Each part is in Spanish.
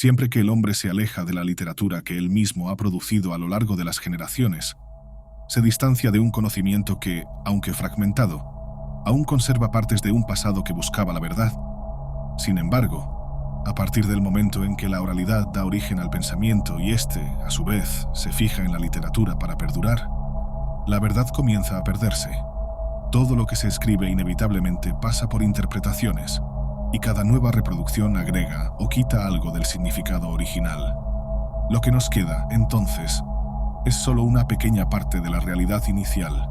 Siempre que el hombre se aleja de la literatura que él mismo ha producido a lo largo de las generaciones, se distancia de un conocimiento que, aunque fragmentado, aún conserva partes de un pasado que buscaba la verdad. Sin embargo, a partir del momento en que la oralidad da origen al pensamiento y éste, a su vez, se fija en la literatura para perdurar, la verdad comienza a perderse. Todo lo que se escribe inevitablemente pasa por interpretaciones, y cada nueva reproducción agrega o quita algo del significado original. Lo que nos queda, entonces, es solo una pequeña parte de la realidad inicial,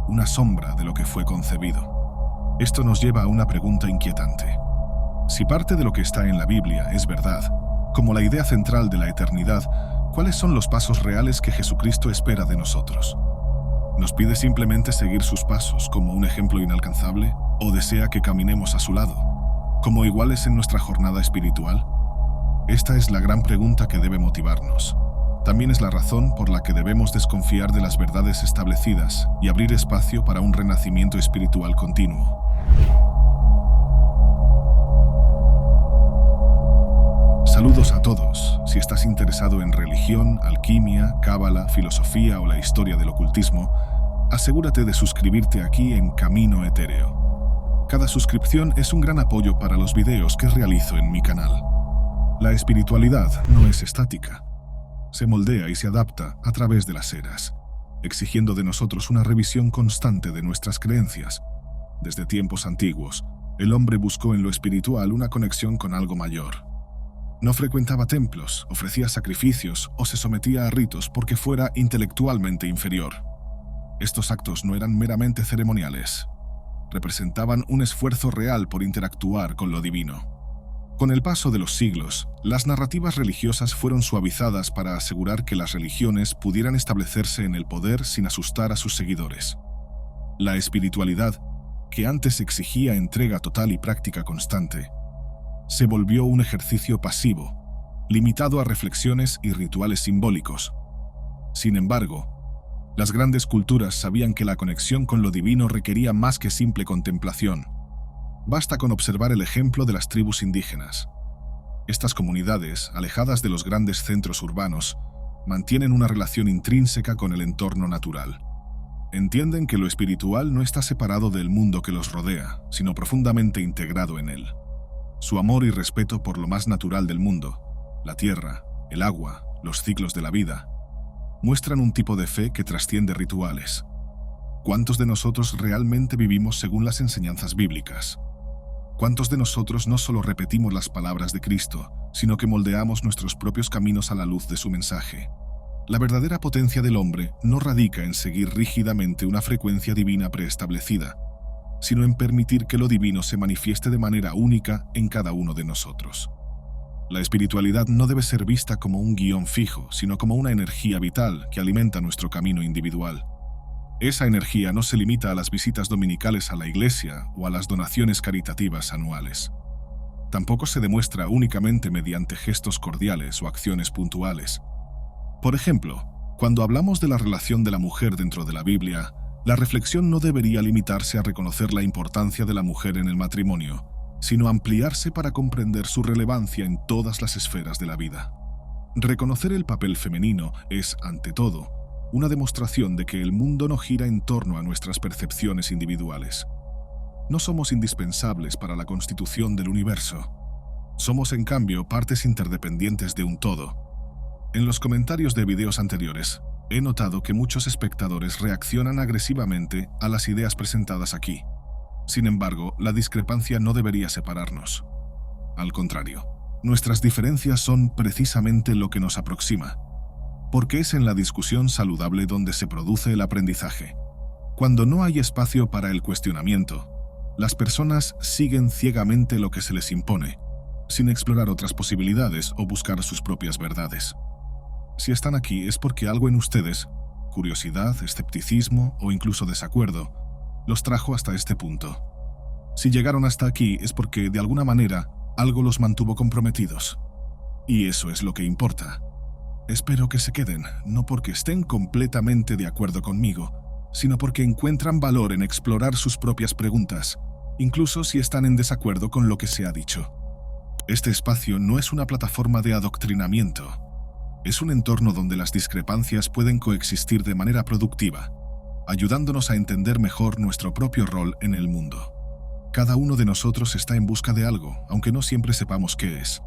una sombra de lo que fue concebido. Esto nos lleva a una pregunta inquietante. Si parte de lo que está en la Biblia es verdad, como la idea central de la eternidad, ¿cuáles son los pasos reales que Jesucristo espera de nosotros? ¿Nos pide simplemente seguir sus pasos como un ejemplo inalcanzable o desea que caminemos a su lado, como iguales en nuestra jornada espiritual? Esta es la gran pregunta que debe motivarnos. También es la razón por la que debemos desconfiar de las verdades establecidas y abrir espacio para un renacimiento espiritual continuo. Saludos a todos. Si estás interesado en religión, alquimia, cábala, filosofía o la historia del ocultismo, asegúrate de suscribirte aquí en Camino Etéreo. Cada suscripción es un gran apoyo para los videos que realizo en mi canal. La espiritualidad no es estática. Se moldea y se adapta a través de las eras, exigiendo de nosotros una revisión constante de nuestras creencias. Desde tiempos antiguos, el hombre buscó en lo espiritual una conexión con algo mayor. No frecuentaba templos, ofrecía sacrificios o se sometía a ritos porque fuera intelectualmente inferior. Estos actos no eran meramente ceremoniales. Representaban un esfuerzo real por interactuar con lo divino. Con el paso de los siglos, las narrativas religiosas fueron suavizadas para asegurar que las religiones pudieran establecerse en el poder sin asustar a sus seguidores. La espiritualidad, que antes exigía entrega total y práctica constante, se volvió un ejercicio pasivo, limitado a reflexiones y rituales simbólicos. Sin embargo, las grandes culturas sabían que la conexión con lo divino requería más que simple contemplación. Basta con observar el ejemplo de las tribus indígenas. Estas comunidades, alejadas de los grandes centros urbanos, mantienen una relación intrínseca con el entorno natural. Entienden que lo espiritual no está separado del mundo que los rodea, sino profundamente integrado en él. Su amor y respeto por lo más natural del mundo, la tierra, el agua, los ciclos de la vida, muestran un tipo de fe que trasciende rituales. ¿Cuántos de nosotros realmente vivimos según las enseñanzas bíblicas? ¿Cuántos de nosotros no solo repetimos las palabras de Cristo, sino que moldeamos nuestros propios caminos a la luz de su mensaje? La verdadera potencia del hombre no radica en seguir rígidamente una frecuencia divina preestablecida, sino en permitir que lo divino se manifieste de manera única en cada uno de nosotros. La espiritualidad no debe ser vista como un guión fijo, sino como una energía vital que alimenta nuestro camino individual. Esa energía no se limita a las visitas dominicales a la iglesia o a las donaciones caritativas anuales. Tampoco se demuestra únicamente mediante gestos cordiales o acciones puntuales. Por ejemplo, cuando hablamos de la relación de la mujer dentro de la Biblia, la reflexión no debería limitarse a reconocer la importancia de la mujer en el matrimonio, sino ampliarse para comprender su relevancia en todas las esferas de la vida. Reconocer el papel femenino es, ante todo, una demostración de que el mundo no gira en torno a nuestras percepciones individuales. No somos indispensables para la constitución del universo. Somos, en cambio, partes interdependientes de un todo. En los comentarios de videos anteriores, he notado que muchos espectadores reaccionan agresivamente a las ideas presentadas aquí. Sin embargo, la discrepancia no debería separarnos. Al contrario, nuestras diferencias son precisamente lo que nos aproxima, porque es en la discusión saludable donde se produce el aprendizaje. Cuando no hay espacio para el cuestionamiento, las personas siguen ciegamente lo que se les impone, sin explorar otras posibilidades o buscar sus propias verdades. Si están aquí es porque algo en ustedes, curiosidad, escepticismo o incluso desacuerdo, los trajo hasta este punto. Si llegaron hasta aquí es porque, de alguna manera, algo los mantuvo comprometidos. Y eso es lo que importa. Espero que se queden, no porque estén completamente de acuerdo conmigo, sino porque encuentran valor en explorar sus propias preguntas, incluso si están en desacuerdo con lo que se ha dicho. Este espacio no es una plataforma de adoctrinamiento. Es un entorno donde las discrepancias pueden coexistir de manera productiva, ayudándonos a entender mejor nuestro propio rol en el mundo. Cada uno de nosotros está en busca de algo, aunque no siempre sepamos qué es.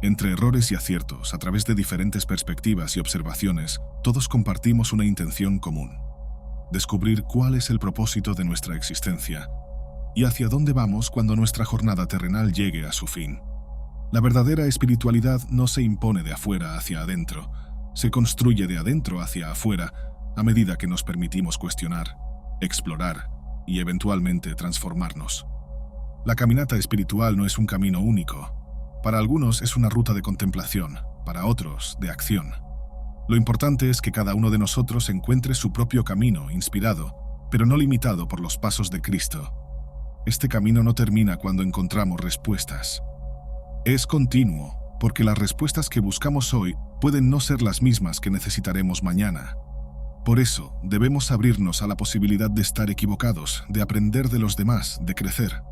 Entre errores y aciertos, a través de diferentes perspectivas y observaciones, todos compartimos una intención común: descubrir cuál es el propósito de nuestra existencia y hacia dónde vamos cuando nuestra jornada terrenal llegue a su fin. La verdadera espiritualidad no se impone de afuera hacia adentro, se construye de adentro hacia afuera a medida que nos permitimos cuestionar, explorar y eventualmente transformarnos. La caminata espiritual no es un camino único. Para algunos es una ruta de contemplación, para otros de acción. Lo importante es que cada uno de nosotros encuentre su propio camino, inspirado, pero no limitado por los pasos de Cristo. Este camino no termina cuando encontramos respuestas. Es continuo, porque las respuestas que buscamos hoy pueden no ser las mismas que necesitaremos mañana. Por eso, debemos abrirnos a la posibilidad de estar equivocados, de aprender de los demás, de crecer.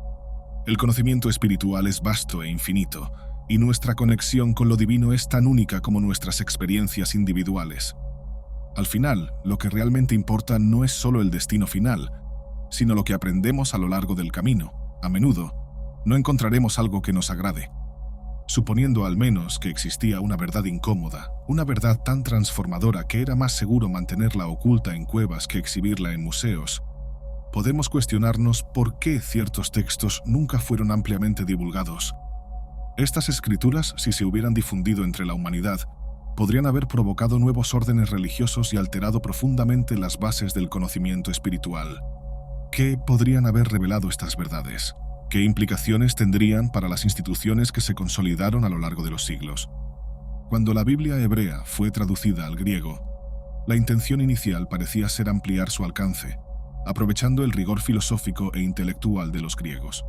El conocimiento espiritual es vasto e infinito, y nuestra conexión con lo divino es tan única como nuestras experiencias individuales. Al final, lo que realmente importa no es solo el destino final, sino lo que aprendemos a lo largo del camino. A menudo, no encontraremos algo que nos agrade. Suponiendo al menos que existía una verdad incómoda, una verdad tan transformadora que era más seguro mantenerla oculta en cuevas que exhibirla en museos, podemos cuestionarnos por qué ciertos textos nunca fueron ampliamente divulgados. Estas escrituras, si se hubieran difundido entre la humanidad, podrían haber provocado nuevos órdenes religiosos y alterado profundamente las bases del conocimiento espiritual. ¿Qué podrían haber revelado estas verdades? ¿Qué implicaciones tendrían para las instituciones que se consolidaron a lo largo de los siglos? Cuando la Biblia hebrea fue traducida al griego, la intención inicial parecía ser ampliar su alcance, aprovechando el rigor filosófico e intelectual de los griegos.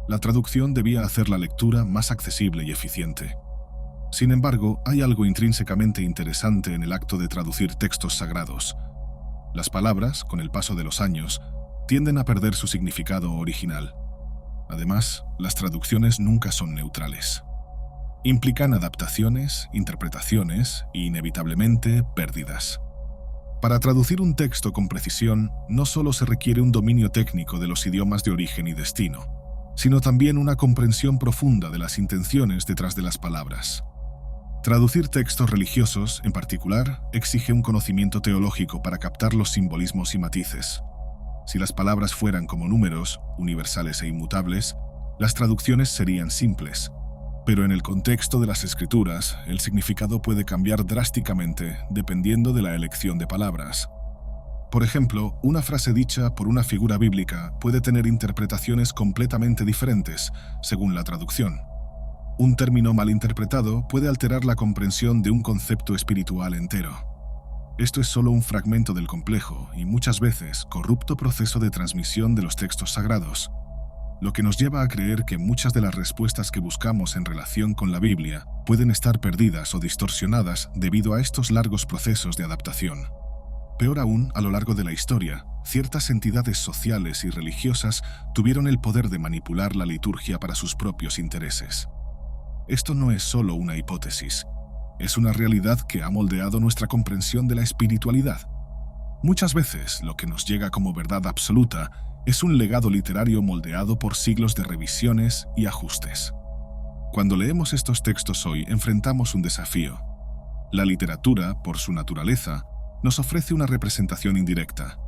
La traducción debía hacer la lectura más accesible y eficiente. Sin embargo, hay algo intrínsecamente interesante en el acto de traducir textos sagrados. Las palabras, con el paso de los años, tienden a perder su significado original. Además, las traducciones nunca son neutrales. Implican adaptaciones, interpretaciones e, inevitablemente, pérdidas. Para traducir un texto con precisión, no solo se requiere un dominio técnico de los idiomas de origen y destino, sino también una comprensión profunda de las intenciones detrás de las palabras. Traducir textos religiosos, en particular, exige un conocimiento teológico para captar los simbolismos y matices. Si las palabras fueran como números, universales e inmutables, las traducciones serían simples. Pero en el contexto de las escrituras, el significado puede cambiar drásticamente dependiendo de la elección de palabras. Por ejemplo, una frase dicha por una figura bíblica puede tener interpretaciones completamente diferentes según la traducción. Un término mal interpretado puede alterar la comprensión de un concepto espiritual entero. Esto es solo un fragmento del complejo y muchas veces corrupto proceso de transmisión de los textos sagrados, lo que nos lleva a creer que muchas de las respuestas que buscamos en relación con la Biblia pueden estar perdidas o distorsionadas debido a estos largos procesos de adaptación. Peor aún, a lo largo de la historia, ciertas entidades sociales y religiosas tuvieron el poder de manipular la liturgia para sus propios intereses. Esto no es solo una hipótesis, es una realidad que ha moldeado nuestra comprensión de la espiritualidad. Muchas veces, lo que nos llega como verdad absoluta es un legado literario moldeado por siglos de revisiones y ajustes. Cuando leemos estos textos hoy, enfrentamos un desafío. La literatura, por su naturaleza, nos ofrece una representación indirecta.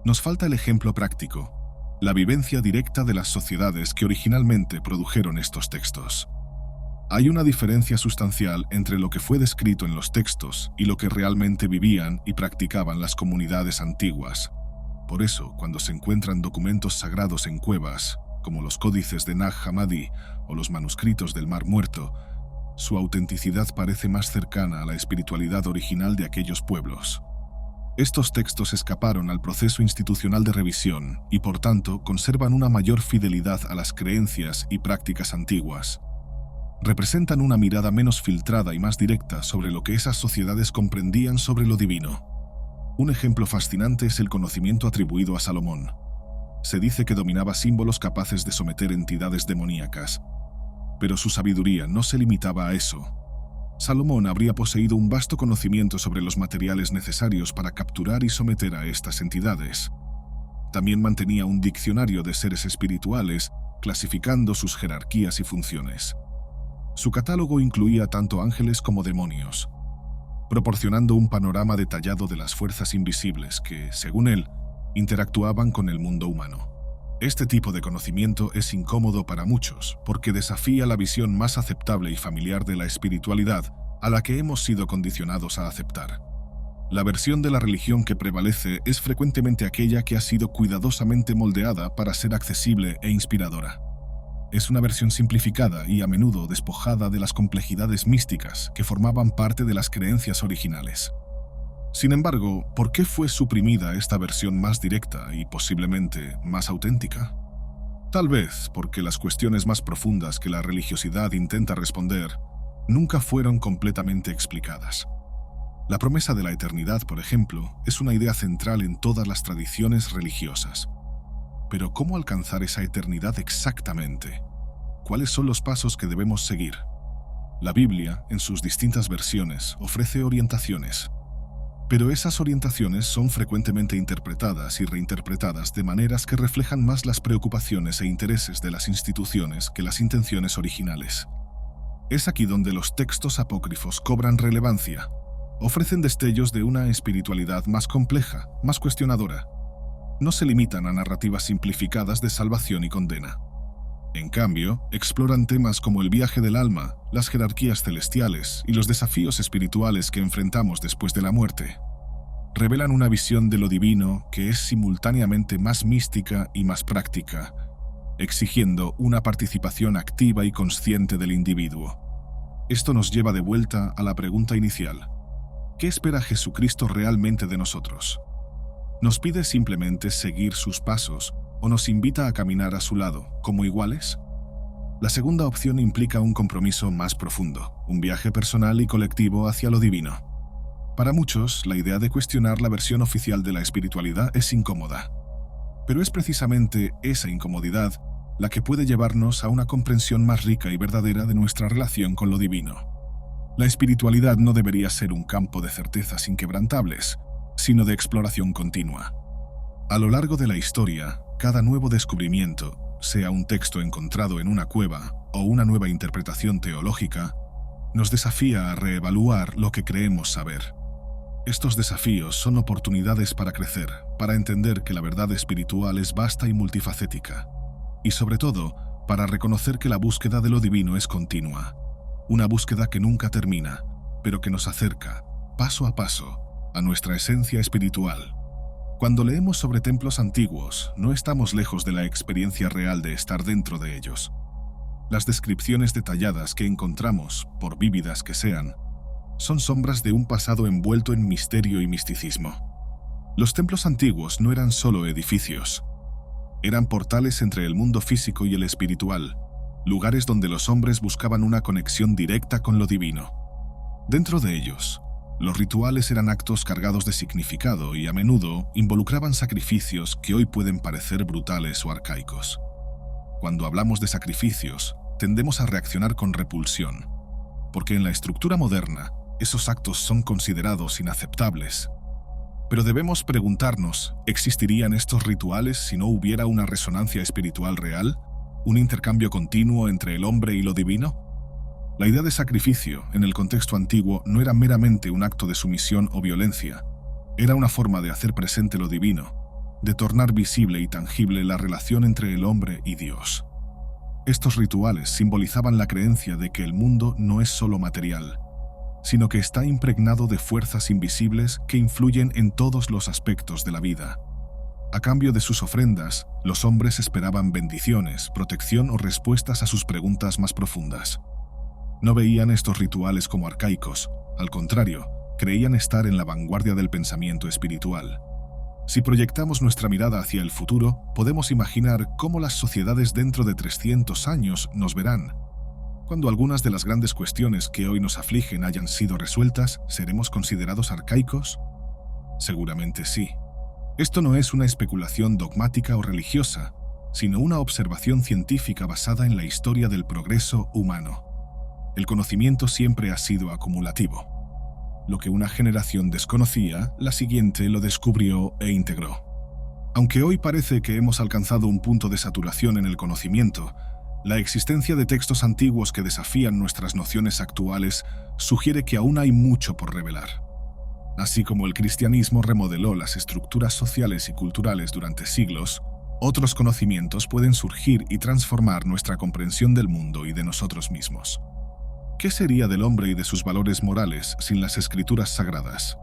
Nos falta el ejemplo práctico, la vivencia directa de las sociedades que originalmente produjeron estos textos. Hay una diferencia sustancial entre lo que fue descrito en los textos y lo que realmente vivían y practicaban las comunidades antiguas. Por eso, cuando se encuentran documentos sagrados en cuevas, como los códices de Nag Hammadi o los manuscritos del Mar Muerto, su autenticidad parece más cercana a la espiritualidad original de aquellos pueblos. Estos textos escaparon al proceso institucional de revisión y, por tanto, conservan una mayor fidelidad a las creencias y prácticas antiguas. Representan una mirada menos filtrada y más directa sobre lo que esas sociedades comprendían sobre lo divino. Un ejemplo fascinante es el conocimiento atribuido a Salomón. Se dice que dominaba símbolos capaces de someter entidades demoníacas. Pero su sabiduría no se limitaba a eso. Salomón habría poseído un vasto conocimiento sobre los materiales necesarios para capturar y someter a estas entidades. También mantenía un diccionario de seres espirituales, clasificando sus jerarquías y funciones. Su catálogo incluía tanto ángeles como demonios, proporcionando un panorama detallado de las fuerzas invisibles que, según él, interactuaban con el mundo humano. Este tipo de conocimiento es incómodo para muchos porque desafía la visión más aceptable y familiar de la espiritualidad a la que hemos sido condicionados a aceptar. La versión de la religión que prevalece es frecuentemente aquella que ha sido cuidadosamente moldeada para ser accesible e inspiradora. Es una versión simplificada y a menudo despojada de las complejidades místicas que formaban parte de las creencias originales. Sin embargo, ¿por qué fue suprimida esta versión más directa y posiblemente más auténtica? Tal vez porque las cuestiones más profundas que la religiosidad intenta responder nunca fueron completamente explicadas. La promesa de la eternidad, por ejemplo, es una idea central en todas las tradiciones religiosas. Pero ¿cómo alcanzar esa eternidad exactamente? ¿Cuáles son los pasos que debemos seguir? La Biblia, en sus distintas versiones, ofrece orientaciones. Pero esas orientaciones son frecuentemente interpretadas y reinterpretadas de maneras que reflejan más las preocupaciones e intereses de las instituciones que las intenciones originales. Es aquí donde los textos apócrifos cobran relevancia. Ofrecen destellos de una espiritualidad más compleja, más cuestionadora. No se limitan a narrativas simplificadas de salvación y condena. En cambio, exploran temas como el viaje del alma, las jerarquías celestiales y los desafíos espirituales que enfrentamos después de la muerte. Revelan una visión de lo divino que es simultáneamente más mística y más práctica, exigiendo una participación activa y consciente del individuo. Esto nos lleva de vuelta a la pregunta inicial. ¿Qué espera Jesucristo realmente de nosotros? ¿Nos pide simplemente seguir sus pasos o nos invita a caminar a su lado, como iguales? La segunda opción implica un compromiso más profundo, un viaje personal y colectivo hacia lo divino. Para muchos, la idea de cuestionar la versión oficial de la espiritualidad es incómoda. Pero es precisamente esa incomodidad la que puede llevarnos a una comprensión más rica y verdadera de nuestra relación con lo divino. La espiritualidad no debería ser un campo de certezas inquebrantables, sino de exploración continua. A lo largo de la historia, cada nuevo descubrimiento, sea un texto encontrado en una cueva o una nueva interpretación teológica, nos desafía a reevaluar lo que creemos saber. Estos desafíos son oportunidades para crecer, para entender que la verdad espiritual es vasta y multifacética, y sobre todo, para reconocer que la búsqueda de lo divino es continua. Una búsqueda que nunca termina, pero que nos acerca, paso a paso, a nuestra esencia espiritual. Cuando leemos sobre templos antiguos, no estamos lejos de la experiencia real de estar dentro de ellos. Las descripciones detalladas que encontramos, por vívidas que sean, son sombras de un pasado envuelto en misterio y misticismo. Los templos antiguos no eran solo edificios. Eran portales entre el mundo físico y el espiritual, lugares donde los hombres buscaban una conexión directa con lo divino. Dentro de ellos, los rituales eran actos cargados de significado y a menudo involucraban sacrificios que hoy pueden parecer brutales o arcaicos. Cuando hablamos de sacrificios, tendemos a reaccionar con repulsión, porque en la estructura moderna, esos actos son considerados inaceptables. Pero debemos preguntarnos, ¿existirían estos rituales si no hubiera una resonancia espiritual real? ¿Un intercambio continuo entre el hombre y lo divino? La idea de sacrificio, en el contexto antiguo, no era meramente un acto de sumisión o violencia. Era una forma de hacer presente lo divino, de tornar visible y tangible la relación entre el hombre y Dios. Estos rituales simbolizaban la creencia de que el mundo no es solo material, sino que está impregnado de fuerzas invisibles que influyen en todos los aspectos de la vida. A cambio de sus ofrendas, los hombres esperaban bendiciones, protección o respuestas a sus preguntas más profundas. No veían estos rituales como arcaicos, al contrario, creían estar en la vanguardia del pensamiento espiritual. Si proyectamos nuestra mirada hacia el futuro, podemos imaginar cómo las sociedades dentro de 300 años nos verán. Cuando algunas de las grandes cuestiones que hoy nos afligen hayan sido resueltas, ¿seremos considerados arcaicos? Seguramente sí. Esto no es una especulación dogmática o religiosa, sino una observación científica basada en la historia del progreso humano. El conocimiento siempre ha sido acumulativo. Lo que una generación desconocía, la siguiente lo descubrió e integró. Aunque hoy parece que hemos alcanzado un punto de saturación en el conocimiento, la existencia de textos antiguos que desafían nuestras nociones actuales sugiere que aún hay mucho por revelar. Así como el cristianismo remodeló las estructuras sociales y culturales durante siglos, otros conocimientos pueden surgir y transformar nuestra comprensión del mundo y de nosotros mismos. ¿Qué sería del hombre y de sus valores morales sin las escrituras sagradas?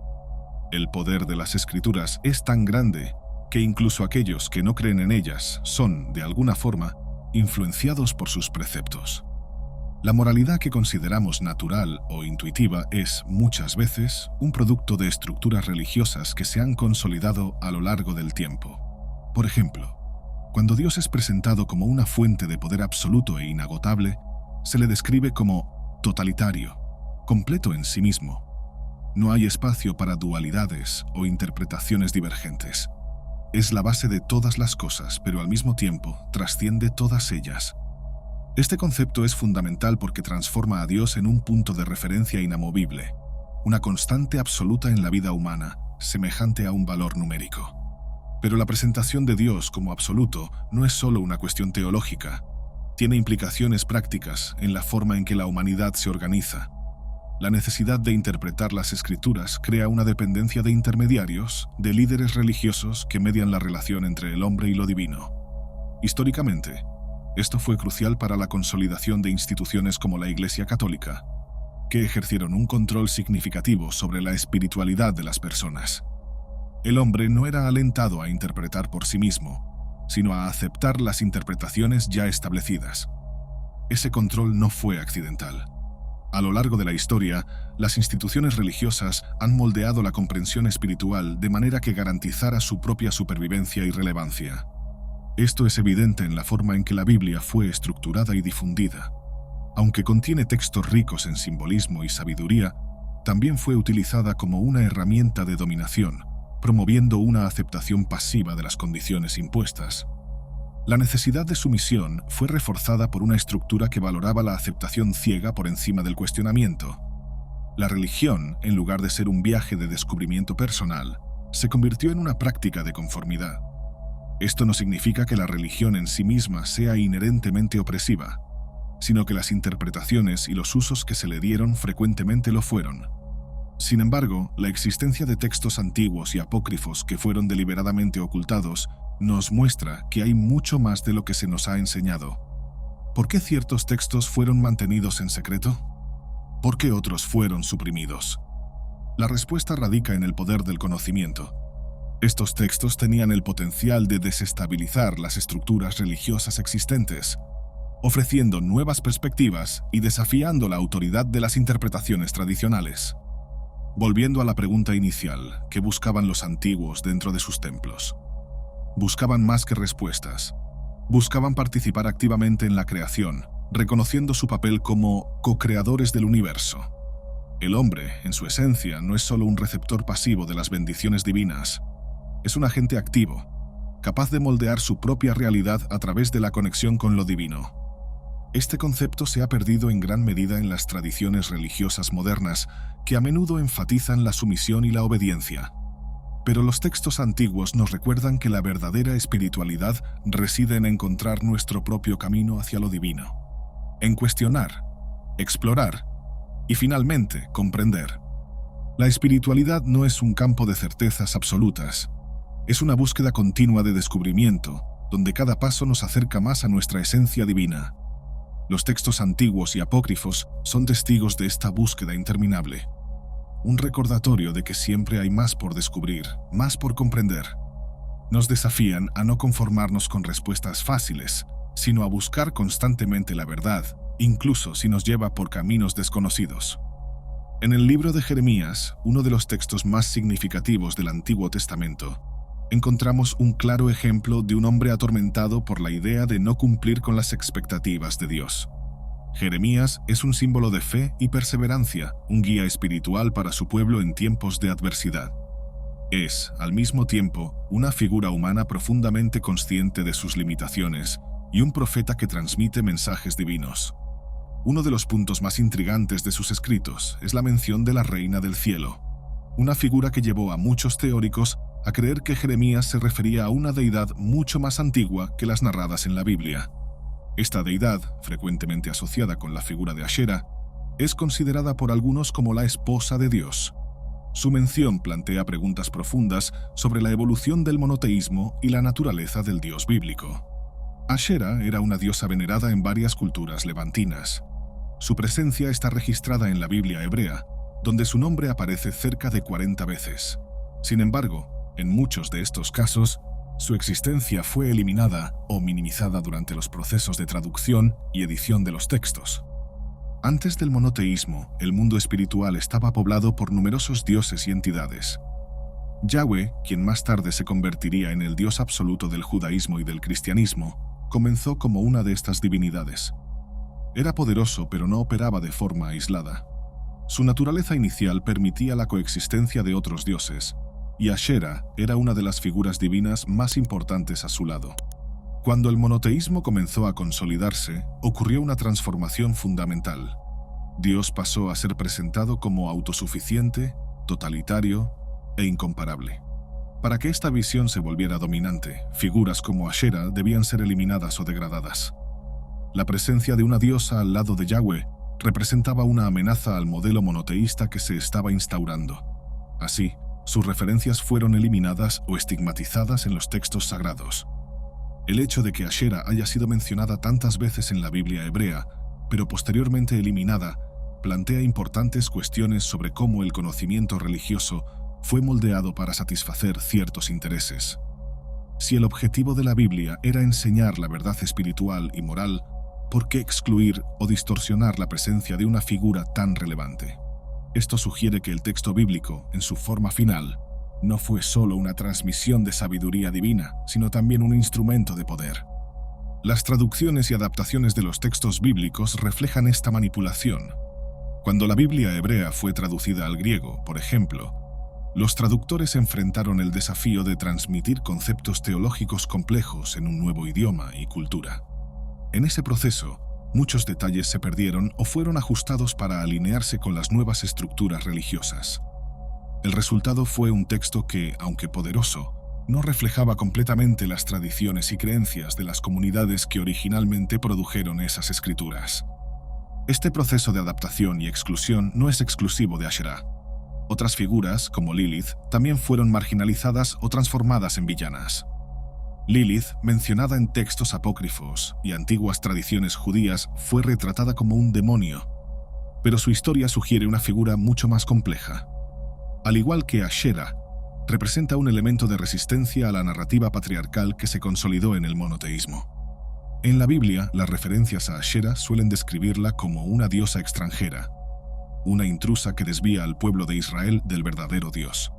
El poder de las escrituras es tan grande que incluso aquellos que no creen en ellas son, de alguna forma, influenciados por sus preceptos. La moralidad que consideramos natural o intuitiva es, muchas veces, un producto de estructuras religiosas que se han consolidado a lo largo del tiempo. Por ejemplo, cuando Dios es presentado como una fuente de poder absoluto e inagotable, se le describe como totalitario, completo en sí mismo. No hay espacio para dualidades o interpretaciones divergentes. Es la base de todas las cosas, pero al mismo tiempo trasciende todas ellas. Este concepto es fundamental porque transforma a Dios en un punto de referencia inamovible, una constante absoluta en la vida humana, semejante a un valor numérico. Pero la presentación de Dios como absoluto no es solo una cuestión teológica, tiene implicaciones prácticas en la forma en que la humanidad se organiza. La necesidad de interpretar las Escrituras crea una dependencia de intermediarios, de líderes religiosos que median la relación entre el hombre y lo divino. Históricamente, esto fue crucial para la consolidación de instituciones como la Iglesia Católica, que ejercieron un control significativo sobre la espiritualidad de las personas. El hombre no era alentado a interpretar por sí mismo, sino a aceptar las interpretaciones ya establecidas. Ese control no fue accidental. A lo largo de la historia, las instituciones religiosas han moldeado la comprensión espiritual de manera que garantizara su propia supervivencia y relevancia. Esto es evidente en la forma en que la Biblia fue estructurada y difundida. Aunque contiene textos ricos en simbolismo y sabiduría, también fue utilizada como una herramienta de dominación, promoviendo una aceptación pasiva de las condiciones impuestas. La necesidad de sumisión fue reforzada por una estructura que valoraba la aceptación ciega por encima del cuestionamiento. La religión, en lugar de ser un viaje de descubrimiento personal, se convirtió en una práctica de conformidad. Esto no significa que la religión en sí misma sea inherentemente opresiva, sino que las interpretaciones y los usos que se le dieron frecuentemente lo fueron. Sin embargo, la existencia de textos antiguos y apócrifos que fueron deliberadamente ocultados nos muestra que hay mucho más de lo que se nos ha enseñado. ¿Por qué ciertos textos fueron mantenidos en secreto? ¿Por qué otros fueron suprimidos? La respuesta radica en el poder del conocimiento. Estos textos tenían el potencial de desestabilizar las estructuras religiosas existentes, ofreciendo nuevas perspectivas y desafiando la autoridad de las interpretaciones tradicionales. Volviendo a la pregunta inicial, ¿qué buscaban los antiguos dentro de sus templos? Buscaban más que respuestas. Buscaban participar activamente en la creación, reconociendo su papel como co-creadores del universo. El hombre, en su esencia, no es solo un receptor pasivo de las bendiciones divinas. Es un agente activo, capaz de moldear su propia realidad a través de la conexión con lo divino. Este concepto se ha perdido en gran medida en las tradiciones religiosas modernas, que a menudo enfatizan la sumisión y la obediencia. Pero los textos antiguos nos recuerdan que la verdadera espiritualidad reside en encontrar nuestro propio camino hacia lo divino, en cuestionar, explorar y finalmente comprender. La espiritualidad no es un campo de certezas absolutas, es una búsqueda continua de descubrimiento, donde cada paso nos acerca más a nuestra esencia divina. Los textos antiguos y apócrifos son testigos de esta búsqueda interminable. Un recordatorio de que siempre hay más por descubrir, más por comprender. Nos desafían a no conformarnos con respuestas fáciles, sino a buscar constantemente la verdad, incluso si nos lleva por caminos desconocidos. En el libro de Jeremías, uno de los textos más significativos del Antiguo Testamento, encontramos un claro ejemplo de un hombre atormentado por la idea de no cumplir con las expectativas de Dios. Jeremías es un símbolo de fe y perseverancia, un guía espiritual para su pueblo en tiempos de adversidad. Es, al mismo tiempo, una figura humana profundamente consciente de sus limitaciones y un profeta que transmite mensajes divinos. Uno de los puntos más intrigantes de sus escritos es la mención de la Reina del Cielo, una figura que llevó a muchos teóricos a creer que Jeremías se refería a una deidad mucho más antigua que las narradas en la Biblia. Esta deidad, frecuentemente asociada con la figura de Ashera, es considerada por algunos como la esposa de Dios. Su mención plantea preguntas profundas sobre la evolución del monoteísmo y la naturaleza del Dios bíblico. Ashera era una diosa venerada en varias culturas levantinas. Su presencia está registrada en la Biblia hebrea, donde su nombre aparece cerca de 40 veces. Sin embargo, en muchos de estos casos, su existencia fue eliminada o minimizada durante los procesos de traducción y edición de los textos. Antes del monoteísmo, el mundo espiritual estaba poblado por numerosos dioses y entidades. Yahweh, quien más tarde se convertiría en el Dios absoluto del judaísmo y del cristianismo, comenzó como una de estas divinidades. Era poderoso, pero no operaba de forma aislada. Su naturaleza inicial permitía la coexistencia de otros dioses, y Ashera era una de las figuras divinas más importantes a su lado. Cuando el monoteísmo comenzó a consolidarse, ocurrió una transformación fundamental. Dios pasó a ser presentado como autosuficiente, totalitario e incomparable. Para que esta visión se volviera dominante, figuras como Ashera debían ser eliminadas o degradadas. La presencia de una diosa al lado de Yahweh representaba una amenaza al modelo monoteísta que se estaba instaurando. Así, sus referencias fueron eliminadas o estigmatizadas en los textos sagrados. El hecho de que Ashera haya sido mencionada tantas veces en la Biblia hebrea, pero posteriormente eliminada, plantea importantes cuestiones sobre cómo el conocimiento religioso fue moldeado para satisfacer ciertos intereses. Si el objetivo de la Biblia era enseñar la verdad espiritual y moral, ¿por qué excluir o distorsionar la presencia de una figura tan relevante? Esto sugiere que el texto bíblico, en su forma final, no fue solo una transmisión de sabiduría divina, sino también un instrumento de poder. Las traducciones y adaptaciones de los textos bíblicos reflejan esta manipulación. Cuando la Biblia hebrea fue traducida al griego, por ejemplo, los traductores enfrentaron el desafío de transmitir conceptos teológicos complejos en un nuevo idioma y cultura. En ese proceso, muchos detalles se perdieron o fueron ajustados para alinearse con las nuevas estructuras religiosas. El resultado fue un texto que, aunque poderoso, no reflejaba completamente las tradiciones y creencias de las comunidades que originalmente produjeron esas escrituras. Este proceso de adaptación y exclusión no es exclusivo de Ashera. Otras figuras, como Lilith, también fueron marginalizadas o transformadas en villanas. Lilith, mencionada en textos apócrifos y antiguas tradiciones judías, fue retratada como un demonio, pero su historia sugiere una figura mucho más compleja. Al igual que Ashera, representa un elemento de resistencia a la narrativa patriarcal que se consolidó en el monoteísmo. En la Biblia, las referencias a Ashera suelen describirla como una diosa extranjera, una intrusa que desvía al pueblo de Israel del verdadero Dios.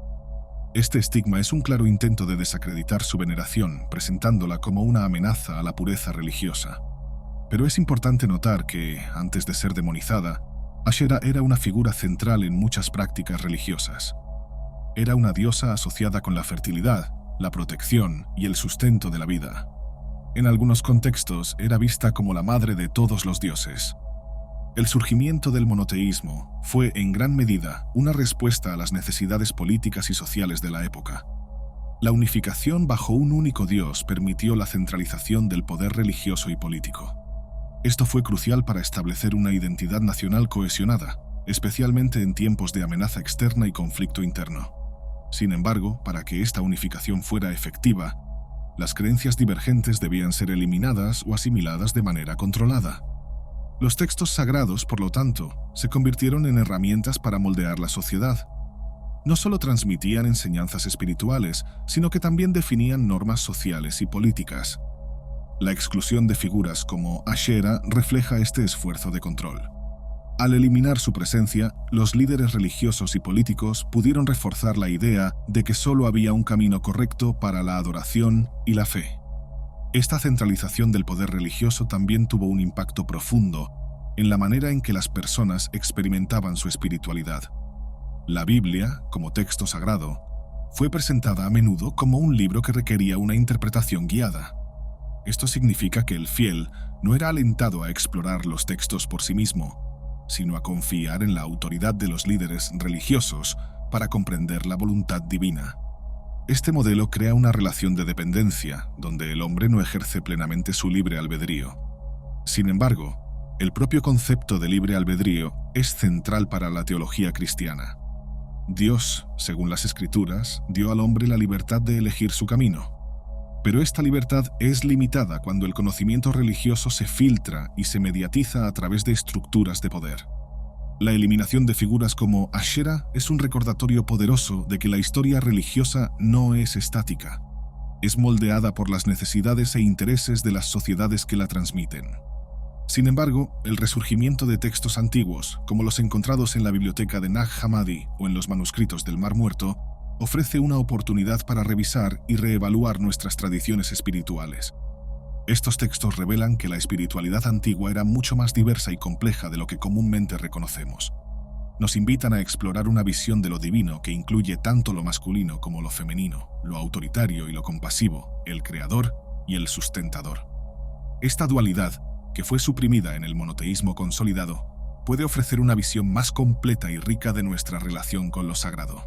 Este estigma es un claro intento de desacreditar su veneración, presentándola como una amenaza a la pureza religiosa. Pero es importante notar que, antes de ser demonizada, Ashera era una figura central en muchas prácticas religiosas. Era una diosa asociada con la fertilidad, la protección y el sustento de la vida. En algunos contextos era vista como la madre de todos los dioses. El surgimiento del monoteísmo fue, en gran medida, una respuesta a las necesidades políticas y sociales de la época. La unificación bajo un único dios permitió la centralización del poder religioso y político. Esto fue crucial para establecer una identidad nacional cohesionada, especialmente en tiempos de amenaza externa y conflicto interno. Sin embargo, para que esta unificación fuera efectiva, las creencias divergentes debían ser eliminadas o asimiladas de manera controlada. Los textos sagrados, por lo tanto, se convirtieron en herramientas para moldear la sociedad. No solo transmitían enseñanzas espirituales, sino que también definían normas sociales y políticas. La exclusión de figuras como Ashera refleja este esfuerzo de control. Al eliminar su presencia, los líderes religiosos y políticos pudieron reforzar la idea de que solo había un camino correcto para la adoración y la fe. Esta centralización del poder religioso también tuvo un impacto profundo en la manera en que las personas experimentaban su espiritualidad. La Biblia, como texto sagrado, fue presentada a menudo como un libro que requería una interpretación guiada. Esto significa que el fiel no era alentado a explorar los textos por sí mismo, sino a confiar en la autoridad de los líderes religiosos para comprender la voluntad divina. Este modelo crea una relación de dependencia, donde el hombre no ejerce plenamente su libre albedrío. Sin embargo, el propio concepto de libre albedrío es central para la teología cristiana. Dios, según las Escrituras, dio al hombre la libertad de elegir su camino. Pero esta libertad es limitada cuando el conocimiento religioso se filtra y se mediatiza a través de estructuras de poder. La eliminación de figuras como Asherah es un recordatorio poderoso de que la historia religiosa no es estática. Es moldeada por las necesidades e intereses de las sociedades que la transmiten. Sin embargo, el resurgimiento de textos antiguos, como los encontrados en la biblioteca de Nag Hammadi o en los manuscritos del Mar Muerto, ofrece una oportunidad para revisar y reevaluar nuestras tradiciones espirituales. Estos textos revelan que la espiritualidad antigua era mucho más diversa y compleja de lo que comúnmente reconocemos. Nos invitan a explorar una visión de lo divino que incluye tanto lo masculino como lo femenino, lo autoritario y lo compasivo, el creador y el sustentador. Esta dualidad, que fue suprimida en el monoteísmo consolidado, puede ofrecer una visión más completa y rica de nuestra relación con lo sagrado.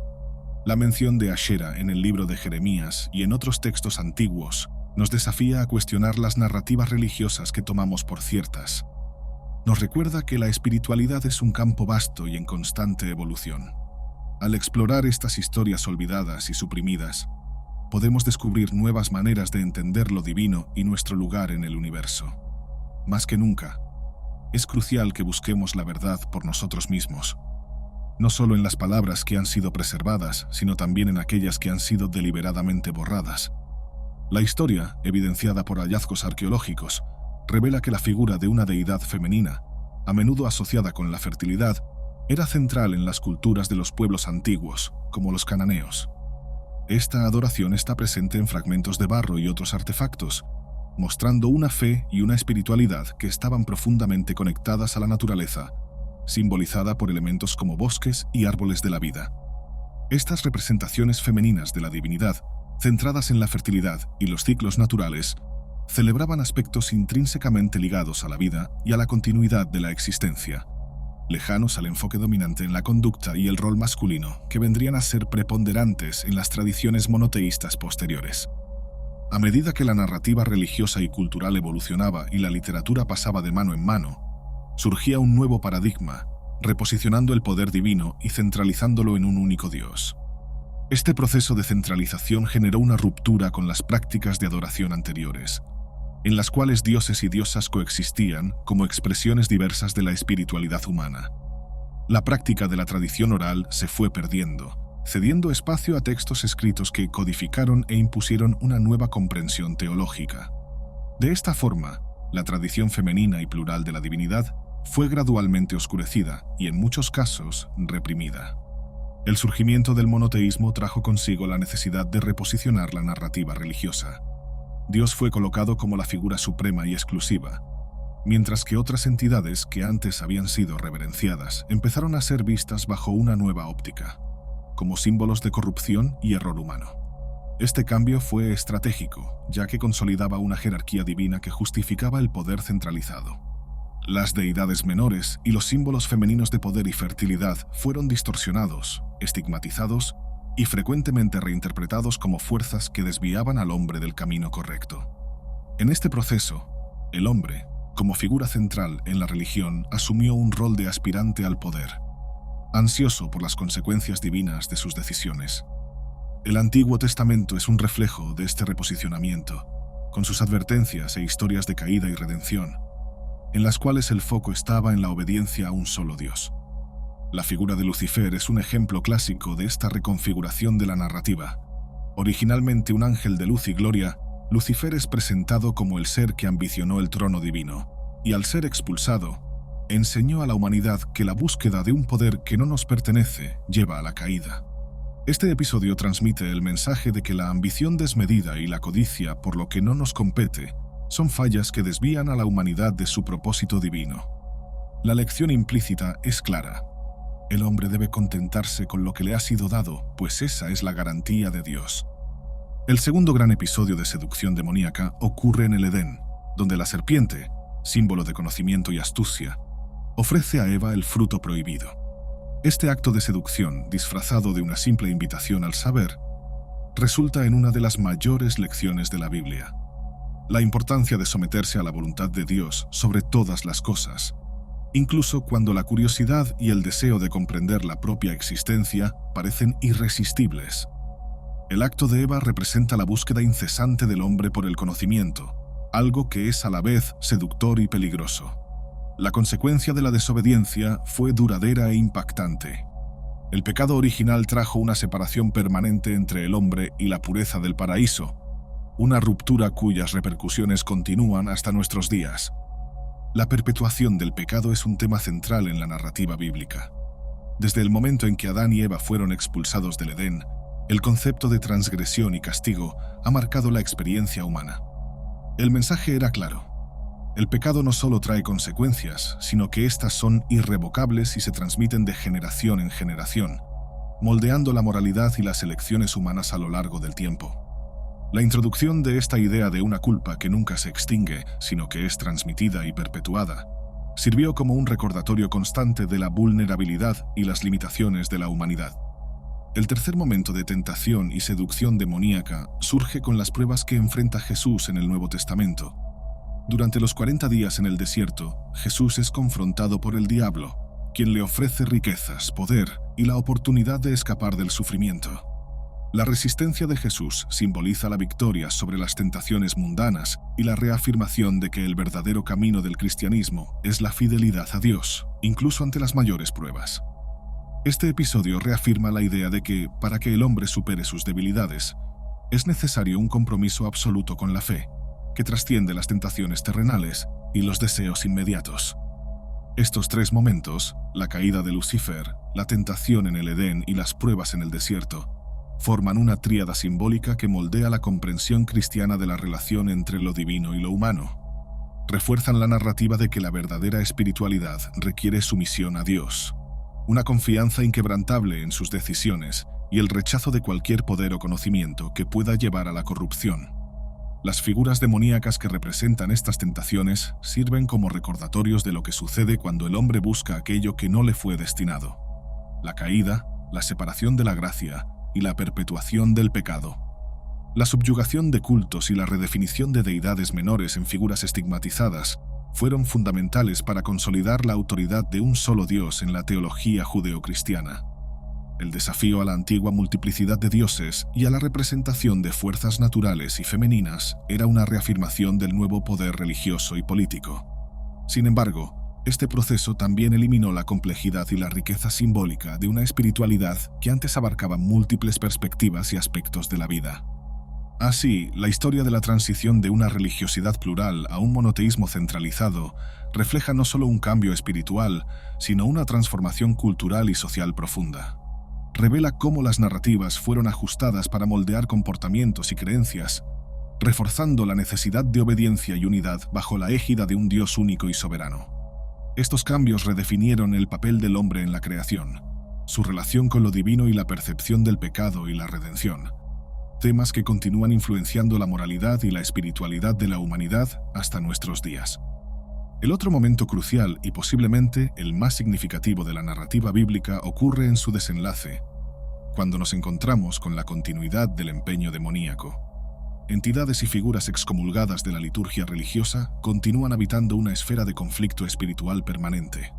La mención de Asherah en el libro de Jeremías y en otros textos antiguos nos desafía a cuestionar las narrativas religiosas que tomamos por ciertas. Nos recuerda que la espiritualidad es un campo vasto y en constante evolución. Al explorar estas historias olvidadas y suprimidas, podemos descubrir nuevas maneras de entender lo divino y nuestro lugar en el universo. Más que nunca, es crucial que busquemos la verdad por nosotros mismos, no solo en las palabras que han sido preservadas, sino también en aquellas que han sido deliberadamente borradas. La historia, evidenciada por hallazgos arqueológicos, revela que la figura de una deidad femenina, a menudo asociada con la fertilidad, era central en las culturas de los pueblos antiguos, como los cananeos. Esta adoración está presente en fragmentos de barro y otros artefactos, mostrando una fe y una espiritualidad que estaban profundamente conectadas a la naturaleza, simbolizada por elementos como bosques y árboles de la vida. Estas representaciones femeninas de la divinidad, centradas en la fertilidad y los ciclos naturales, celebraban aspectos intrínsecamente ligados a la vida y a la continuidad de la existencia, lejanos al enfoque dominante en la conducta y el rol masculino que vendrían a ser preponderantes en las tradiciones monoteístas posteriores. A medida que la narrativa religiosa y cultural evolucionaba y la literatura pasaba de mano en mano, surgía un nuevo paradigma, reposicionando el poder divino y centralizándolo en un único Dios. Este proceso de centralización generó una ruptura con las prácticas de adoración anteriores, en las cuales dioses y diosas coexistían como expresiones diversas de la espiritualidad humana. La práctica de la tradición oral se fue perdiendo, cediendo espacio a textos escritos que codificaron e impusieron una nueva comprensión teológica. De esta forma, la tradición femenina y plural de la divinidad fue gradualmente oscurecida y, en muchos casos, reprimida. El surgimiento del monoteísmo trajo consigo la necesidad de reposicionar la narrativa religiosa. Dios fue colocado como la figura suprema y exclusiva, mientras que otras entidades que antes habían sido reverenciadas empezaron a ser vistas bajo una nueva óptica, como símbolos de corrupción y error humano. Este cambio fue estratégico, ya que consolidaba una jerarquía divina que justificaba el poder centralizado. Las deidades menores y los símbolos femeninos de poder y fertilidad fueron distorsionados, estigmatizados y frecuentemente reinterpretados como fuerzas que desviaban al hombre del camino correcto. En este proceso, el hombre, como figura central en la religión, asumió un rol de aspirante al poder, ansioso por las consecuencias divinas de sus decisiones. El Antiguo Testamento es un reflejo de este reposicionamiento, con sus advertencias e historias de caída y redención, en las cuales el foco estaba en la obediencia a un solo Dios. La figura de Lucifer es un ejemplo clásico de esta reconfiguración de la narrativa. Originalmente un ángel de luz y gloria, Lucifer es presentado como el ser que ambicionó el trono divino, y al ser expulsado, enseñó a la humanidad que la búsqueda de un poder que no nos pertenece lleva a la caída. Este episodio transmite el mensaje de que la ambición desmedida y la codicia por lo que no nos compete son fallas que desvían a la humanidad de su propósito divino. La lección implícita es clara. El hombre debe contentarse con lo que le ha sido dado, pues esa es la garantía de Dios. El segundo gran episodio de seducción demoníaca ocurre en el Edén, donde la serpiente, símbolo de conocimiento y astucia, ofrece a Eva el fruto prohibido. Este acto de seducción, disfrazado de una simple invitación al saber, resulta en una de las mayores lecciones de la Biblia: la importancia de someterse a la voluntad de Dios sobre todas las cosas, incluso cuando la curiosidad y el deseo de comprender la propia existencia parecen irresistibles. El acto de Eva representa la búsqueda incesante del hombre por el conocimiento, algo que es a la vez seductor y peligroso. La consecuencia de la desobediencia fue duradera e impactante. El pecado original trajo una separación permanente entre el hombre y la pureza del paraíso, una ruptura cuyas repercusiones continúan hasta nuestros días. La perpetuación del pecado es un tema central en la narrativa bíblica. Desde el momento en que Adán y Eva fueron expulsados del Edén, el concepto de transgresión y castigo ha marcado la experiencia humana. El mensaje era claro: el pecado no solo trae consecuencias, sino que éstas son irrevocables y se transmiten de generación en generación, moldeando la moralidad y las elecciones humanas a lo largo del tiempo. La introducción de esta idea de una culpa que nunca se extingue, sino que es transmitida y perpetuada, sirvió como un recordatorio constante de la vulnerabilidad y las limitaciones de la humanidad. El tercer momento de tentación y seducción demoníaca surge con las pruebas que enfrenta Jesús en el Nuevo Testamento. Durante los 40 días en el desierto, Jesús es confrontado por el diablo, quien le ofrece riquezas, poder y la oportunidad de escapar del sufrimiento. La resistencia de Jesús simboliza la victoria sobre las tentaciones mundanas y la reafirmación de que el verdadero camino del cristianismo es la fidelidad a Dios, incluso ante las mayores pruebas. Este episodio reafirma la idea de que, para que el hombre supere sus debilidades, es necesario un compromiso absoluto con la fe, que trasciende las tentaciones terrenales y los deseos inmediatos. Estos tres momentos, la caída de Lucifer, la tentación en el Edén y las pruebas en el desierto, forman una tríada simbólica que moldea la comprensión cristiana de la relación entre lo divino y lo humano. Refuerzan la narrativa de que la verdadera espiritualidad requiere sumisión a Dios, una confianza inquebrantable en sus decisiones y el rechazo de cualquier poder o conocimiento que pueda llevar a la corrupción. Las figuras demoníacas que representan estas tentaciones sirven como recordatorios de lo que sucede cuando el hombre busca aquello que no le fue destinado: la caída, la separación de la gracia y la perpetuación del pecado. La subyugación de cultos y la redefinición de deidades menores en figuras estigmatizadas fueron fundamentales para consolidar la autoridad de un solo Dios en la teología judeocristiana. El desafío a la antigua multiplicidad de dioses y a la representación de fuerzas naturales y femeninas era una reafirmación del nuevo poder religioso y político. Sin embargo, este proceso también eliminó la complejidad y la riqueza simbólica de una espiritualidad que antes abarcaba múltiples perspectivas y aspectos de la vida. Así, la historia de la transición de una religiosidad plural a un monoteísmo centralizado refleja no solo un cambio espiritual, sino una transformación cultural y social profunda. Revela cómo las narrativas fueron ajustadas para moldear comportamientos y creencias, reforzando la necesidad de obediencia y unidad bajo la égida de un Dios único y soberano. Estos cambios redefinieron el papel del hombre en la creación, su relación con lo divino y la percepción del pecado y la redención, temas que continúan influenciando la moralidad y la espiritualidad de la humanidad hasta nuestros días. El otro momento crucial y posiblemente el más significativo de la narrativa bíblica ocurre en su desenlace, cuando nos encontramos con la continuidad del empeño demoníaco. Entidades y figuras excomulgadas de la liturgia religiosa continúan habitando una esfera de conflicto espiritual permanente.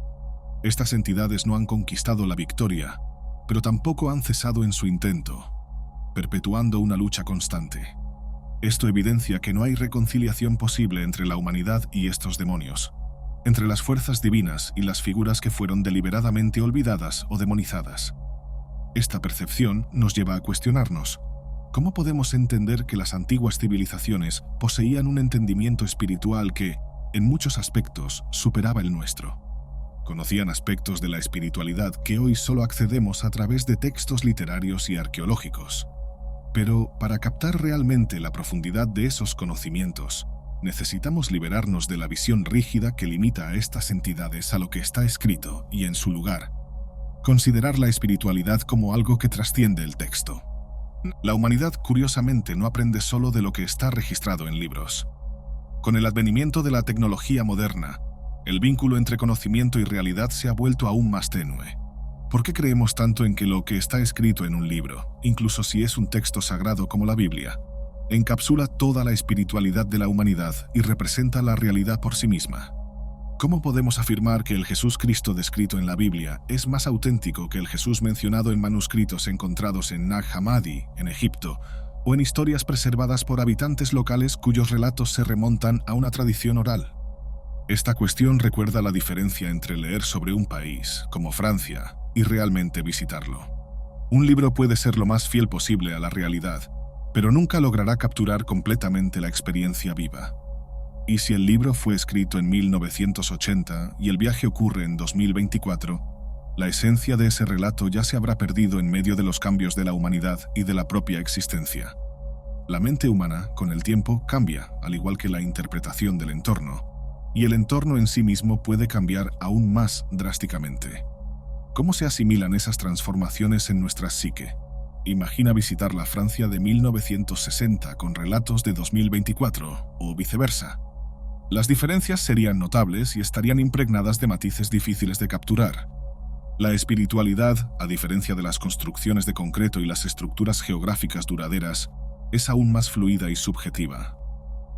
Estas entidades no han conquistado la victoria, pero tampoco han cesado en su intento, perpetuando una lucha constante. Esto evidencia que no hay reconciliación posible entre la humanidad y estos demonios, entre las fuerzas divinas y las figuras que fueron deliberadamente olvidadas o demonizadas. Esta percepción nos lleva a cuestionarnos: ¿cómo podemos entender que las antiguas civilizaciones poseían un entendimiento espiritual que, en muchos aspectos, superaba el nuestro? Conocían aspectos de la espiritualidad que hoy solo accedemos a través de textos literarios y arqueológicos. Pero para captar realmente la profundidad de esos conocimientos, necesitamos liberarnos de la visión rígida que limita a estas entidades a lo que está escrito y en su lugar. Considerar la espiritualidad como algo que trasciende el texto. La humanidad, curiosamente, no aprende solo de lo que está registrado en libros. Con el advenimiento de la tecnología moderna, el vínculo entre conocimiento y realidad se ha vuelto aún más tenue. ¿Por qué creemos tanto en que lo que está escrito en un libro, incluso si es un texto sagrado como la Biblia, encapsula toda la espiritualidad de la humanidad y representa la realidad por sí misma? ¿Cómo podemos afirmar que el Jesús Cristo descrito en la Biblia es más auténtico que el Jesús mencionado en manuscritos encontrados en Nag Hammadi, en Egipto, o en historias preservadas por habitantes locales cuyos relatos se remontan a una tradición oral? Esta cuestión recuerda la diferencia entre leer sobre un país, como Francia, y realmente visitarlo. Un libro puede ser lo más fiel posible a la realidad, pero nunca logrará capturar completamente la experiencia viva. Y si el libro fue escrito en 1980 y el viaje ocurre en 2024, la esencia de ese relato ya se habrá perdido en medio de los cambios de la humanidad y de la propia existencia. La mente humana, con el tiempo, cambia, al igual que la interpretación del entorno, y el entorno en sí mismo puede cambiar aún más drásticamente. ¿Cómo se asimilan esas transformaciones en nuestra psique? Imagina visitar la Francia de 1960 con relatos de 2024, o viceversa. Las diferencias serían notables y estarían impregnadas de matices difíciles de capturar. La espiritualidad, a diferencia de las construcciones de concreto y las estructuras geográficas duraderas, es aún más fluida y subjetiva.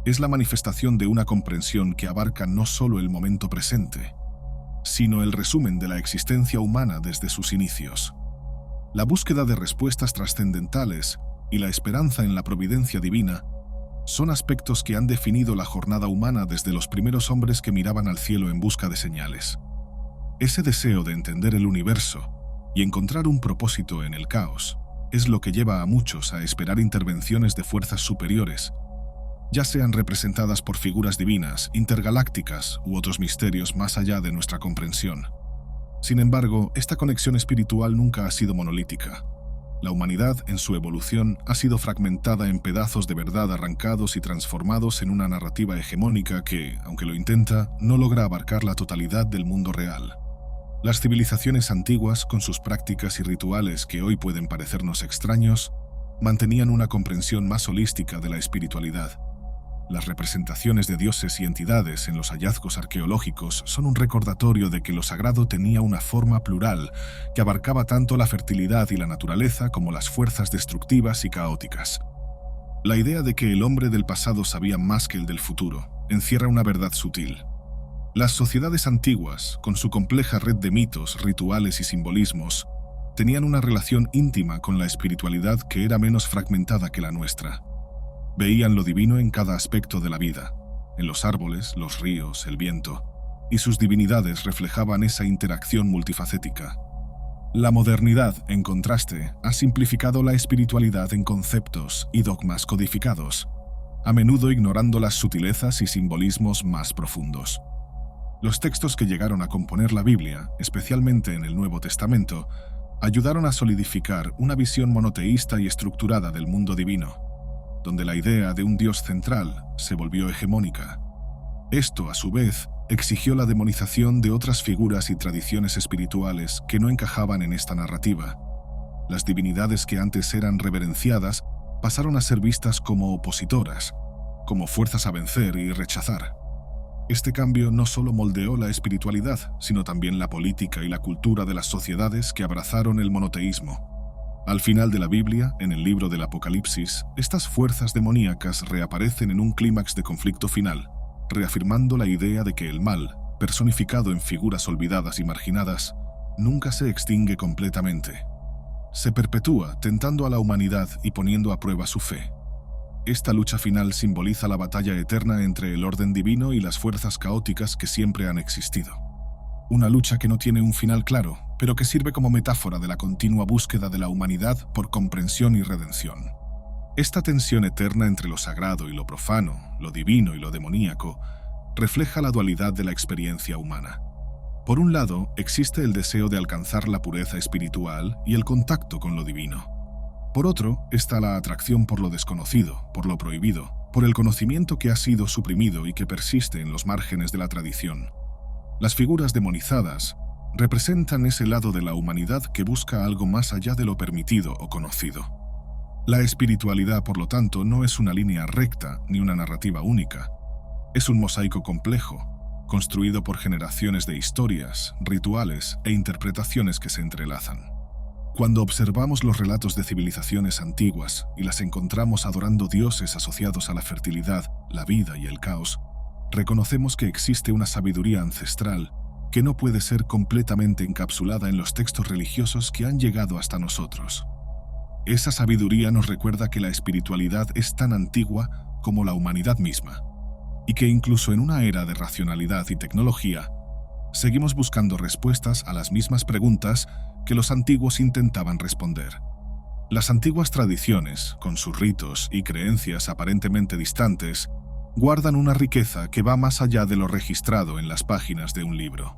Es la manifestación de una comprensión que abarca no solo el momento presente, sino el resumen de la existencia humana desde sus inicios. La búsqueda de respuestas trascendentales y la esperanza en la providencia divina son aspectos que han definido la jornada humana desde los primeros hombres que miraban al cielo en busca de señales. Ese deseo de entender el universo y encontrar un propósito en el caos es lo que lleva a muchos a esperar intervenciones de fuerzas superiores, ya sean representadas por figuras divinas, intergalácticas u otros misterios más allá de nuestra comprensión. Sin embargo, esta conexión espiritual nunca ha sido monolítica. La humanidad, en su evolución, ha sido fragmentada en pedazos de verdad arrancados y transformados en una narrativa hegemónica que, aunque lo intenta, no logra abarcar la totalidad del mundo real. Las civilizaciones antiguas, con sus prácticas y rituales que hoy pueden parecernos extraños, mantenían una comprensión más holística de la espiritualidad. Las representaciones de dioses y entidades en los hallazgos arqueológicos son un recordatorio de que lo sagrado tenía una forma plural que abarcaba tanto la fertilidad y la naturaleza como las fuerzas destructivas y caóticas. La idea de que el hombre del pasado sabía más que el del futuro encierra una verdad sutil. Las sociedades antiguas, con su compleja red de mitos, rituales y simbolismos, tenían una relación íntima con la espiritualidad que era menos fragmentada que la nuestra. Veían lo divino en cada aspecto de la vida, en los árboles, los ríos, el viento, y sus divinidades reflejaban esa interacción multifacética. La modernidad, en contraste, ha simplificado la espiritualidad en conceptos y dogmas codificados, a menudo ignorando las sutilezas y simbolismos más profundos. Los textos que llegaron a componer la Biblia, especialmente en el Nuevo Testamento, ayudaron a solidificar una visión monoteísta y estructurada del mundo divino, donde la idea de un Dios central se volvió hegemónica. Esto, a su vez, exigió la demonización de otras figuras y tradiciones espirituales que no encajaban en esta narrativa. Las divinidades que antes eran reverenciadas pasaron a ser vistas como opositoras, como fuerzas a vencer y rechazar. Este cambio no solo moldeó la espiritualidad, sino también la política y la cultura de las sociedades que abrazaron el monoteísmo. Al final de la Biblia, en el libro del Apocalipsis, estas fuerzas demoníacas reaparecen en un clímax de conflicto final, reafirmando la idea de que el mal, personificado en figuras olvidadas y marginadas, nunca se extingue completamente. Se perpetúa tentando a la humanidad y poniendo a prueba su fe. Esta lucha final simboliza la batalla eterna entre el orden divino y las fuerzas caóticas que siempre han existido. Una lucha que no tiene un final claro, pero que sirve como metáfora de la continua búsqueda de la humanidad por comprensión y redención. Esta tensión eterna entre lo sagrado y lo profano, lo divino y lo demoníaco, refleja la dualidad de la experiencia humana. Por un lado, existe el deseo de alcanzar la pureza espiritual y el contacto con lo divino. Por otro, está la atracción por lo desconocido, por lo prohibido, por el conocimiento que ha sido suprimido y que persiste en los márgenes de la tradición. Las figuras demonizadas, representan ese lado de la humanidad que busca algo más allá de lo permitido o conocido. La espiritualidad, por lo tanto, no es una línea recta ni una narrativa única. Es un mosaico complejo, construido por generaciones de historias, rituales e interpretaciones que se entrelazan. Cuando observamos los relatos de civilizaciones antiguas y las encontramos adorando dioses asociados a la fertilidad, la vida y el caos, reconocemos que existe una sabiduría ancestral que no puede ser completamente encapsulada en los textos religiosos que han llegado hasta nosotros. Esa sabiduría nos recuerda que la espiritualidad es tan antigua como la humanidad misma, y que incluso en una era de racionalidad y tecnología, seguimos buscando respuestas a las mismas preguntas que los antiguos intentaban responder. Las antiguas tradiciones, con sus ritos y creencias aparentemente distantes, guardan una riqueza que va más allá de lo registrado en las páginas de un libro.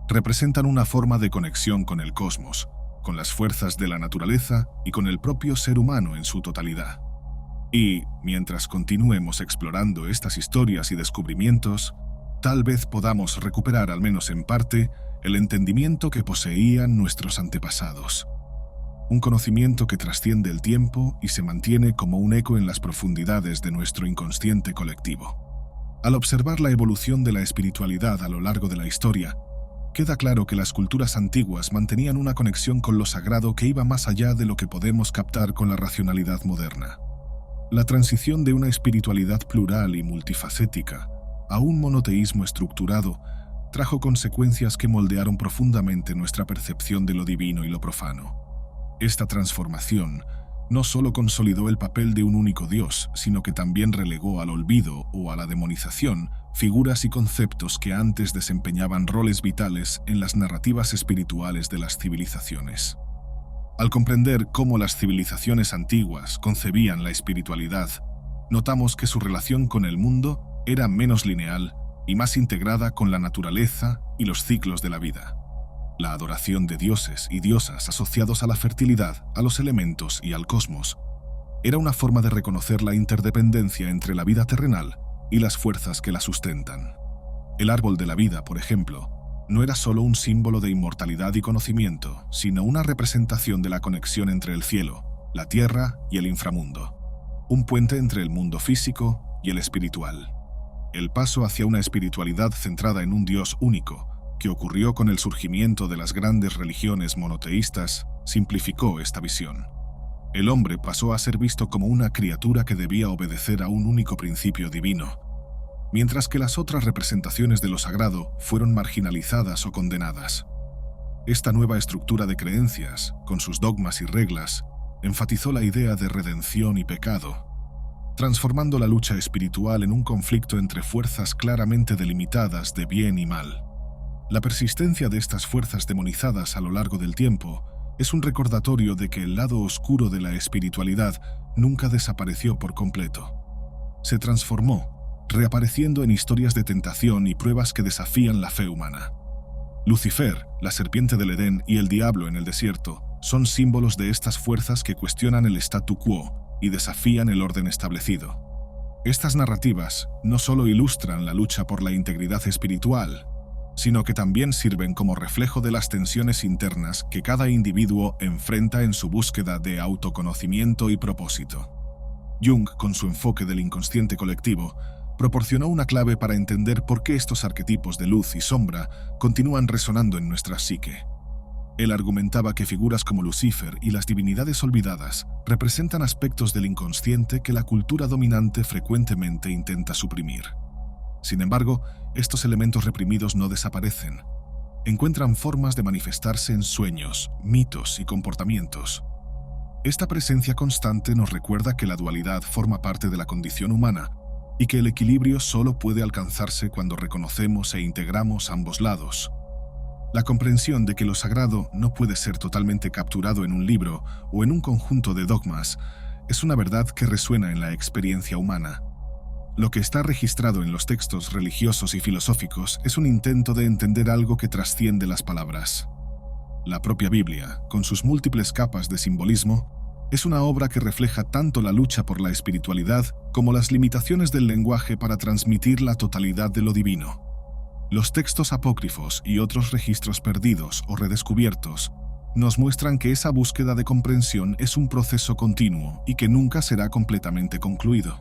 Representan una forma de conexión con el cosmos, con las fuerzas de la naturaleza y con el propio ser humano en su totalidad. Y, mientras continuemos explorando estas historias y descubrimientos, tal vez podamos recuperar, al menos en parte, el entendimiento que poseían nuestros antepasados. Un conocimiento que trasciende el tiempo y se mantiene como un eco en las profundidades de nuestro inconsciente colectivo. Al observar la evolución de la espiritualidad a lo largo de la historia, queda claro que las culturas antiguas mantenían una conexión con lo sagrado que iba más allá de lo que podemos captar con la racionalidad moderna. La transición de una espiritualidad plural y multifacética a un monoteísmo estructurado trajo consecuencias que moldearon profundamente nuestra percepción de lo divino y lo profano. Esta transformación no solo consolidó el papel de un único Dios, sino que también relegó al olvido o a la demonización figuras y conceptos que antes desempeñaban roles vitales en las narrativas espirituales de las civilizaciones. Al comprender cómo las civilizaciones antiguas concebían la espiritualidad, notamos que su relación con el mundo era menos lineal y más integrada con la naturaleza y los ciclos de la vida. La adoración de dioses y diosas asociados a la fertilidad, a los elementos y al cosmos era una forma de reconocer la interdependencia entre la vida terrenal y las fuerzas que la sustentan. El árbol de la vida, por ejemplo, no era solo un símbolo de inmortalidad y conocimiento, sino una representación de la conexión entre el cielo, la tierra y el inframundo, un puente entre el mundo físico y el espiritual. El paso hacia una espiritualidad centrada en un Dios único, que ocurrió con el surgimiento de las grandes religiones monoteístas, simplificó esta visión. El hombre pasó a ser visto como una criatura que debía obedecer a un único principio divino, mientras que las otras representaciones de lo sagrado fueron marginalizadas o condenadas. Esta nueva estructura de creencias, con sus dogmas y reglas, enfatizó la idea de redención y pecado, transformando la lucha espiritual en un conflicto entre fuerzas claramente delimitadas de bien y mal. La persistencia de estas fuerzas demonizadas a lo largo del tiempo es un recordatorio de que el lado oscuro de la espiritualidad nunca desapareció por completo. Se transformó, reapareciendo en historias de tentación y pruebas que desafían la fe humana. Lucifer, la serpiente del Edén y el diablo en el desierto son símbolos de estas fuerzas que cuestionan el statu quo y desafían el orden establecido. Estas narrativas no solo ilustran la lucha por la integridad espiritual, sino que también sirven como reflejo de las tensiones internas que cada individuo enfrenta en su búsqueda de autoconocimiento y propósito. Jung, con su enfoque del inconsciente colectivo, proporcionó una clave para entender por qué estos arquetipos de luz y sombra continúan resonando en nuestra psique. Él argumentaba que figuras como Lucifer y las divinidades olvidadas representan aspectos del inconsciente que la cultura dominante frecuentemente intenta suprimir. Sin embargo, estos elementos reprimidos no desaparecen. Encuentran formas de manifestarse en sueños, mitos y comportamientos. Esta presencia constante nos recuerda que la dualidad forma parte de la condición humana y que el equilibrio solo puede alcanzarse cuando reconocemos e integramos ambos lados. La comprensión de que lo sagrado no puede ser totalmente capturado en un libro o en un conjunto de dogmas es una verdad que resuena en la experiencia humana. Lo que está registrado en los textos religiosos y filosóficos es un intento de entender algo que trasciende las palabras. La propia Biblia, con sus múltiples capas de simbolismo, es una obra que refleja tanto la lucha por la espiritualidad como las limitaciones del lenguaje para transmitir la totalidad de lo divino. Los textos apócrifos y otros registros perdidos o redescubiertos nos muestran que esa búsqueda de comprensión es un proceso continuo y que nunca será completamente concluido.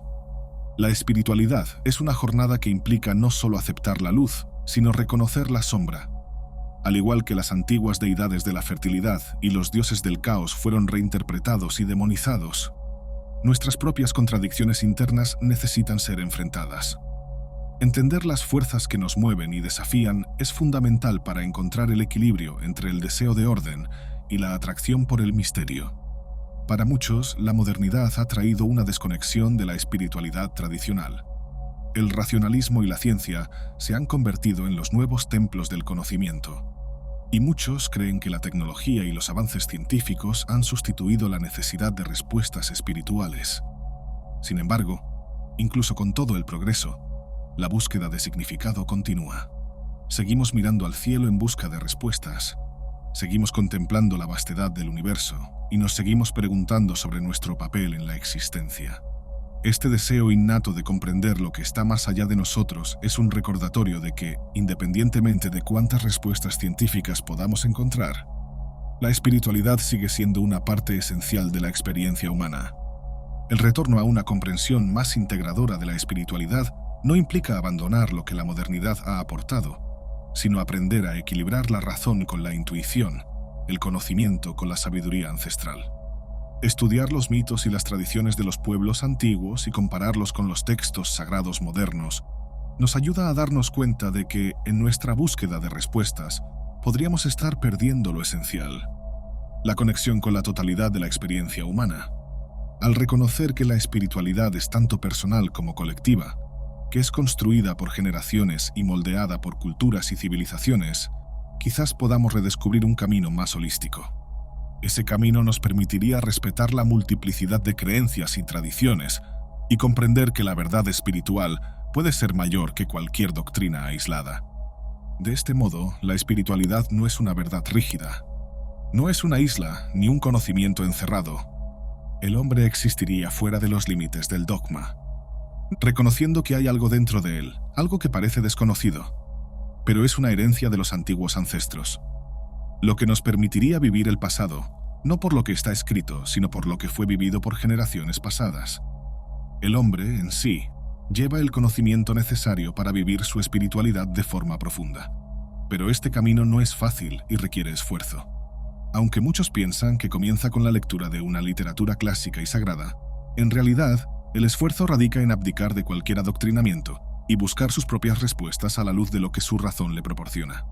La espiritualidad es una jornada que implica no solo aceptar la luz, sino reconocer la sombra. Al igual que las antiguas deidades de la fertilidad y los dioses del caos fueron reinterpretados y demonizados, nuestras propias contradicciones internas necesitan ser enfrentadas. Entender las fuerzas que nos mueven y desafían es fundamental para encontrar el equilibrio entre el deseo de orden y la atracción por el misterio. Para muchos, la modernidad ha traído una desconexión de la espiritualidad tradicional. El racionalismo y la ciencia se han convertido en los nuevos templos del conocimiento, y muchos creen que la tecnología y los avances científicos han sustituido la necesidad de respuestas espirituales. Sin embargo, incluso con todo el progreso, la búsqueda de significado continúa. Seguimos mirando al cielo en busca de respuestas. Seguimos contemplando la vastedad del universo y nos seguimos preguntando sobre nuestro papel en la existencia. Este deseo innato de comprender lo que está más allá de nosotros es un recordatorio de que, independientemente de cuántas respuestas científicas podamos encontrar, la espiritualidad sigue siendo una parte esencial de la experiencia humana. El retorno a una comprensión más integradora de la espiritualidad no implica abandonar lo que la modernidad ha aportado, sino aprender a equilibrar la razón con la intuición, el conocimiento con la sabiduría ancestral. Estudiar los mitos y las tradiciones de los pueblos antiguos y compararlos con los textos sagrados modernos nos ayuda a darnos cuenta de que, en nuestra búsqueda de respuestas, podríamos estar perdiendo lo esencial: la conexión con la totalidad de la experiencia humana. Al reconocer que la espiritualidad es tanto personal como colectiva, que es construida por generaciones y moldeada por culturas y civilizaciones, quizás podamos redescubrir un camino más holístico. Ese camino nos permitiría respetar la multiplicidad de creencias y tradiciones y comprender que la verdad espiritual puede ser mayor que cualquier doctrina aislada. De este modo, la espiritualidad no es una verdad rígida, no es una isla ni un conocimiento encerrado. El hombre existiría fuera de los límites del dogma, reconociendo que hay algo dentro de él, algo que parece desconocido, pero es una herencia de los antiguos ancestros, lo que nos permitiría vivir el pasado, no por lo que está escrito, sino por lo que fue vivido por generaciones pasadas. El hombre, en sí, lleva el conocimiento necesario para vivir su espiritualidad de forma profunda. Pero este camino no es fácil y requiere esfuerzo. Aunque muchos piensan que comienza con la lectura de una literatura clásica y sagrada, en realidad, el esfuerzo radica en abdicar de cualquier adoctrinamiento y buscar sus propias respuestas a la luz de lo que su razón le proporciona.